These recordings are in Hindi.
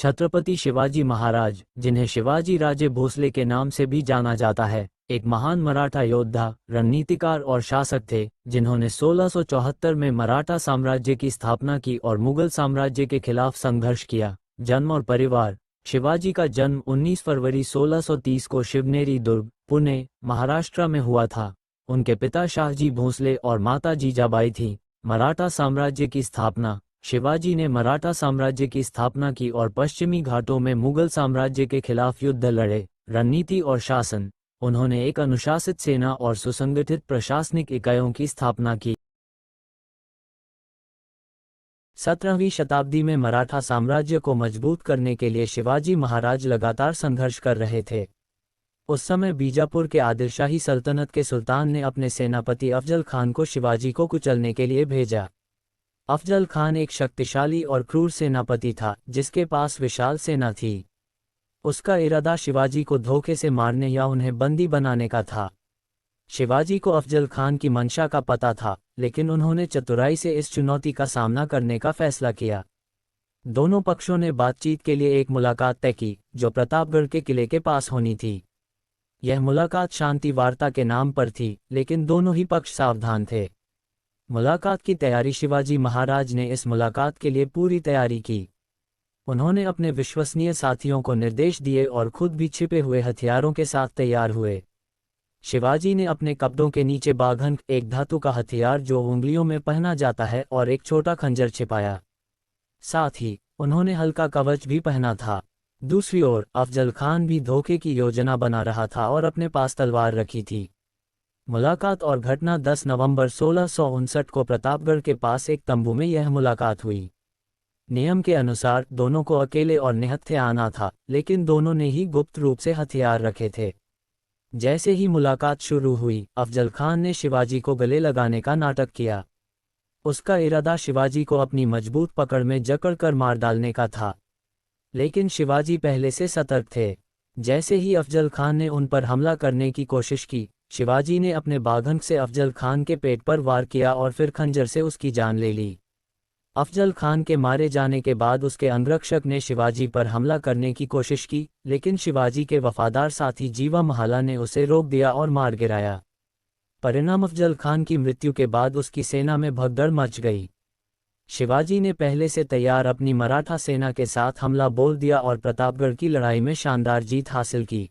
छत्रपति शिवाजी महाराज, जिन्हें शिवाजी राजे भोसले के नाम से भी जाना जाता है, एक महान मराठा योद्धा, रणनीतिकार और शासक थे, जिन्होंने 1674 में मराठा साम्राज्य की स्थापना की और मुगल साम्राज्य के खिलाफ संघर्ष किया। जन्म और परिवार। शिवाजी का जन्म 19 फरवरी 1630 को शिवनेरी दुर्ग, पुणे, महाराष्ट्र में हुआ था। उनके पिता शाहजी भोसले और माता जीजाबाई थी। मराठा साम्राज्य की स्थापना। शिवाजी ने मराठा साम्राज्य की स्थापना की और पश्चिमी घाटों में मुगल साम्राज्य के खिलाफ युद्ध लड़े। रणनीति और शासन। उन्होंने एक अनुशासित सेना और सुसंगठित प्रशासनिक इकाइयों की स्थापना की। 17वीं शताब्दी में मराठा साम्राज्य को मजबूत करने के लिए शिवाजी महाराज लगातार संघर्ष कर रहे थे। उस समय बीजापुर के आदिलशाही सल्तनत के सुल्तान ने अपने सेनापति अफजल खान को शिवाजी को कुचलने के लिए भेजा। अफजल खान एक शक्तिशाली और क्रूर सेनापति था, जिसके पास विशाल सेना थी। उसका इरादा शिवाजी को धोखे से मारने या उन्हें बंदी बनाने का था। शिवाजी को अफजल खान की मंशा का पता था, लेकिन उन्होंने चतुराई से इस चुनौती का सामना करने का फैसला किया। दोनों पक्षों ने बातचीत के लिए एक मुलाकात तय की, जो प्रतापगढ़ के किले के पास होनी थी। यह मुलाकात शांति वार्ता के नाम पर थी, लेकिन दोनों ही पक्ष सावधान थे। मुलाकात की तैयारी। शिवाजी महाराज ने इस मुलाकात के लिए पूरी तैयारी की। उन्होंने अपने विश्वसनीय साथियों को निर्देश दिए और खुद भी छिपे हुए हथियारों के साथ तैयार हुए। शिवाजी ने अपने कपड़ों के नीचे बाघन, एक धातु का हथियार जो उंगलियों में पहना जाता है, और एक छोटा खंजर छिपाया। साथ ही उन्होंने हल्का कवच भी पहना था। दूसरी ओर अफजल खान भी धोखे की योजना बना रहा था और अपने पास तलवार रखी थी। मुलाकात और घटना। 10 नवंबर 1659 को प्रतापगढ़ के पास एक तंबू में यह मुलाकात हुई। नियम के अनुसार दोनों को अकेले और निहत्थे आना था, लेकिन दोनों ने ही गुप्त रूप से हथियार रखे थे। जैसे ही मुलाकात शुरू हुई, अफजल खान ने शिवाजी को गले लगाने का नाटक किया। उसका इरादा शिवाजी को अपनी मजबूत पकड़ में जकड़कर मार डालने का था, लेकिन शिवाजी पहले से सतर्क थे। जैसे ही अफजल खान ने उन पर हमला करने की कोशिश की, शिवाजी ने अपने बाघन से अफजल खान के पेट पर वार किया और फिर खंजर से उसकी जान ले ली। अफजल खान के मारे जाने के बाद उसके अंगरक्षक ने शिवाजी पर हमला करने की कोशिश की, लेकिन शिवाजी के वफादार साथी जीवा महला ने उसे रोक दिया और मार गिराया। परिणाम अफजल खान की मृत्यु के बाद उसकी सेना में भगदड़ मच गई। शिवाजी ने पहले से तैयार अपनी मराठा सेना के साथ हमला बोल दिया और प्रतापगढ़ की लड़ाई में शानदार जीत हासिल की।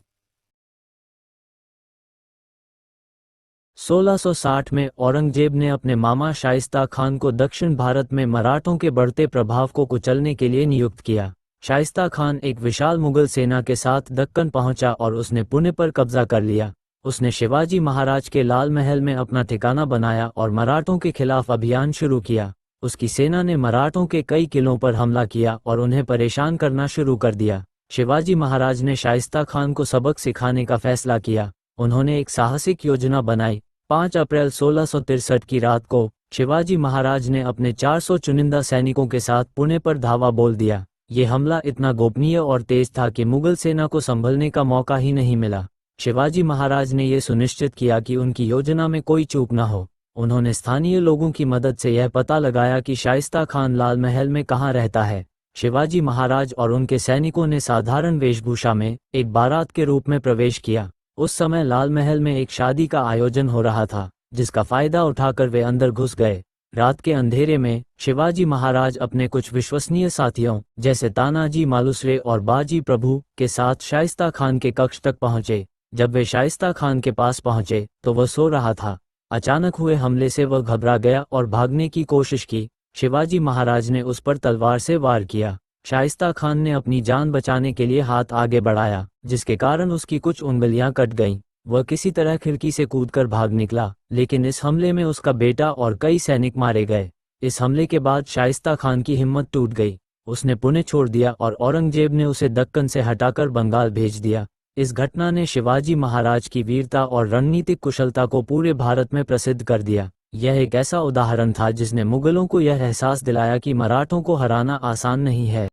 1660 में औरंगजेब ने अपने मामा शाइस्ता खान को दक्षिण भारत में मराठों के बढ़ते प्रभाव को कुचलने के लिए नियुक्त किया। शाइस्ता खान एक विशाल मुगल सेना के साथ दक्कन पहुंचा और उसने पुणे पर कब्जा कर लिया। उसने शिवाजी महाराज के लाल महल में अपना ठिकाना बनाया और मराठों के खिलाफ अभियान शुरू किया। उसकी सेना ने मराठों के कई किलों पर हमला किया और उन्हें परेशान करना शुरू कर दिया। शिवाजी महाराज ने शाइस्ता खान को सबक सिखाने का फैसला किया। उन्होंने एक साहसिक योजना बनाई। 5 अप्रैल 1663 की रात को शिवाजी महाराज ने अपने 400 चुनिंदा सैनिकों के साथ पुणे पर धावा बोल दिया। ये हमला इतना गोपनीय और तेज था कि मुगल सेना को संभलने का मौका ही नहीं मिला। शिवाजी महाराज ने यह सुनिश्चित किया कि उनकी योजना में कोई चूक न हो। उन्होंने स्थानीय लोगों की मदद से यह पता लगाया कि शाइस्ता खान लाल महल में कहाँ रहता है। शिवाजी महाराज और उनके सैनिकों ने साधारण वेशभूषा में एक बारात के रूप में प्रवेश किया। उस समय लाल महल में एक शादी का आयोजन हो रहा था, जिसका फायदा उठाकर वे अंदर घुस गए। रात के अंधेरे में शिवाजी महाराज अपने कुछ विश्वसनीय साथियों जैसे तानाजी मालुसरे और बाजी प्रभु के साथ शाइस्ता खान के कक्ष तक पहुंचे। जब वे शाइस्ता खान के पास पहुंचे तो वह सो रहा था। अचानक हुए हमले से वह घबरा गया और भागने की कोशिश की। शिवाजी महाराज ने उस पर तलवार से वार किया। शाइस्ता खान ने अपनी जान बचाने के लिए हाथ आगे बढ़ाया, जिसके कारण उसकी कुछ उंगलियां कट गईं। वह किसी तरह खिड़की से कूदकर भाग निकला, लेकिन इस हमले में उसका बेटा और कई सैनिक मारे गए। इस हमले के बाद शाइस्ता खान की हिम्मत टूट गई। उसने पुणे छोड़ दिया और औरंगजेब ने उसे दक्कन से हटाकर बंगाल भेज दिया। इस घटना ने शिवाजी महाराज की वीरता और रणनीतिक कुशलता को पूरे भारत में प्रसिद्ध कर दिया। यह एक ऐसा उदाहरण था जिसने मुगलों को यह एहसास दिलाया कि मराठों को हराना आसान नहीं है।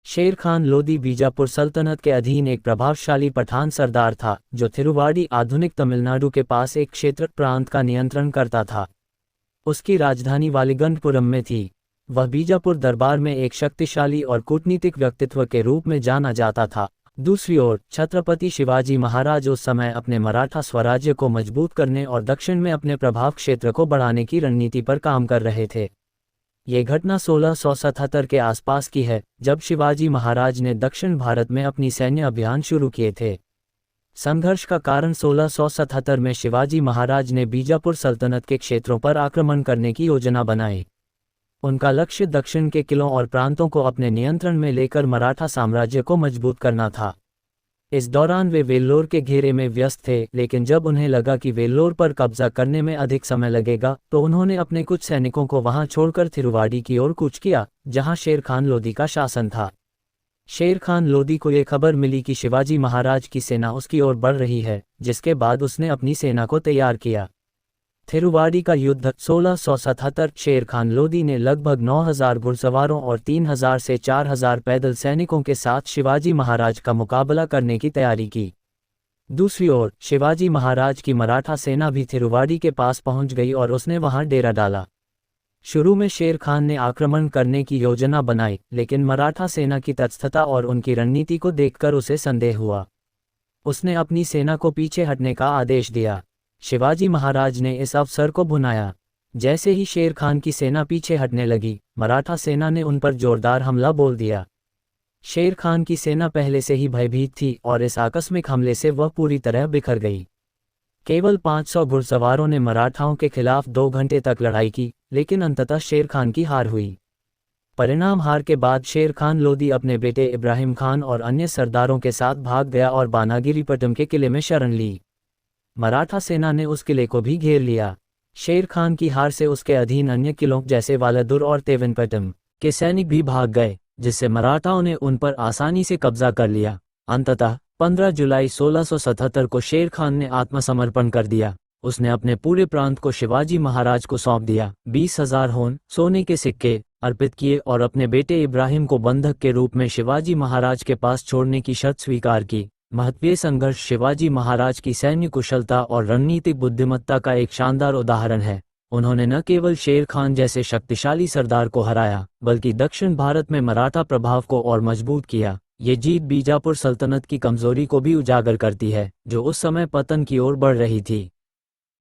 शेर खान लोदी बीजापुर सल्तनत के अधीन एक प्रभावशाली पठान सरदार था, जो थिरुवाड़ी आधुनिक तमिलनाडु के पास एक क्षेत्र प्रांत का नियंत्रण करता था। उसकी राजधानी वालीगंडपुरम में थी। वह बीजापुर दरबार में एक शक्तिशाली और कूटनीतिक व्यक्तित्व के रूप में जाना जाता था। दूसरी ओर छत्रपति शिवाजी महाराज उस समय अपने मराठा स्वराज्य को मजबूत करने और दक्षिण में अपने प्रभाव क्षेत्र को बढ़ाने की रणनीति पर काम कर रहे थे। ये घटना 1677 के आसपास की है, जब शिवाजी महाराज ने दक्षिण भारत में अपनी सैन्य अभियान शुरू किए थे। संघर्ष का कारण 1677 में शिवाजी महाराज ने बीजापुर सल्तनत के क्षेत्रों पर आक्रमण करने की योजना बनाई। उनका लक्ष्य दक्षिण के किलों और प्रांतों को अपने नियंत्रण में लेकर मराठा साम्राज्य को मजबूत करना था। इस दौरान वे वेल्लोर के घेरे में व्यस्त थे, लेकिन जब उन्हें लगा कि वेल्लोर पर कब्जा करने में अधिक समय लगेगा, तो उन्होंने अपने कुछ सैनिकों को वहां छोड़कर थिरुवाड़ी की ओर कूच किया, जहां शेर खान लोदी का शासन था। शेर खान लोदी को ये खबर मिली कि शिवाजी महाराज की सेना उसकी ओर बढ़ रही है, जिसके बाद उसने अपनी सेना को तैयार किया। थिरुवाड़ी का युद्ध 1677। शेर खान लोदी ने लगभग 9000 घुड़सवारों और 3000 से 4000 पैदल सैनिकों के साथ शिवाजी महाराज का मुकाबला करने की तैयारी की। दूसरी ओर शिवाजी महाराज की मराठा सेना भी थिरुवाड़ी के पास पहुंच गई और उसने वहां डेरा डाला। शुरू में शेर खान ने आक्रमण करने की योजना बनाई, लेकिन मराठा सेना की तत्परता और उनकी रणनीति को देखकर उसे संदेह हुआ। उसने अपनी सेना को पीछे हटने का आदेश दिया। शिवाजी महाराज ने इस अवसर को भुनाया। जैसे ही शेर खान की सेना पीछे हटने लगी, मराठा सेना ने उन पर जोरदार हमला बोल दिया। शेर खान की सेना पहले से ही भयभीत थी और इस आकस्मिक हमले से वह पूरी तरह बिखर गई। केवल 500 घुड़सवारों ने मराठाओं के खिलाफ 2 घंटे तक लड़ाई की, लेकिन अंततः शेर खान की हार हुई। परिणाम हार के बाद शेर खान लोदी अपने बेटे इब्राहिम खान और अन्य सरदारों के साथ भाग गया और बानागिरीपट्टम के किले में शरण ली। मराठा सेना ने उस किले को भी घेर लिया। शेर खान की हार से उसके अधीन अन्य किलों जैसे वालादुर और तेवनपट्टम के सैनिक भी भाग गए, जिससे मराठाओं ने उन पर आसानी से कब्जा कर लिया। अंततः 15 जुलाई 1677 को शेर खान ने आत्मसमर्पण कर दिया। उसने अपने पूरे प्रांत को शिवाजी महाराज को सौंप दिया, 20,000 होन सोने के सिक्के अर्पित किए और अपने बेटे इब्राहिम को बंधक के रूप में शिवाजी महाराज के पास छोड़ने की शर्त स्वीकार की। महत्वपूर्ण संघर्ष शिवाजी महाराज की सैन्य कुशलता और रणनीतिक बुद्धिमत्ता का एक शानदार उदाहरण है। उन्होंने न केवल शेर खान जैसे शक्तिशाली सरदार को हराया, बल्कि दक्षिण भारत में मराठा प्रभाव को और मजबूत किया। ये जीत बीजापुर सल्तनत की कमजोरी को भी उजागर करती है, जो उस समय पतन की ओर बढ़ रही थी।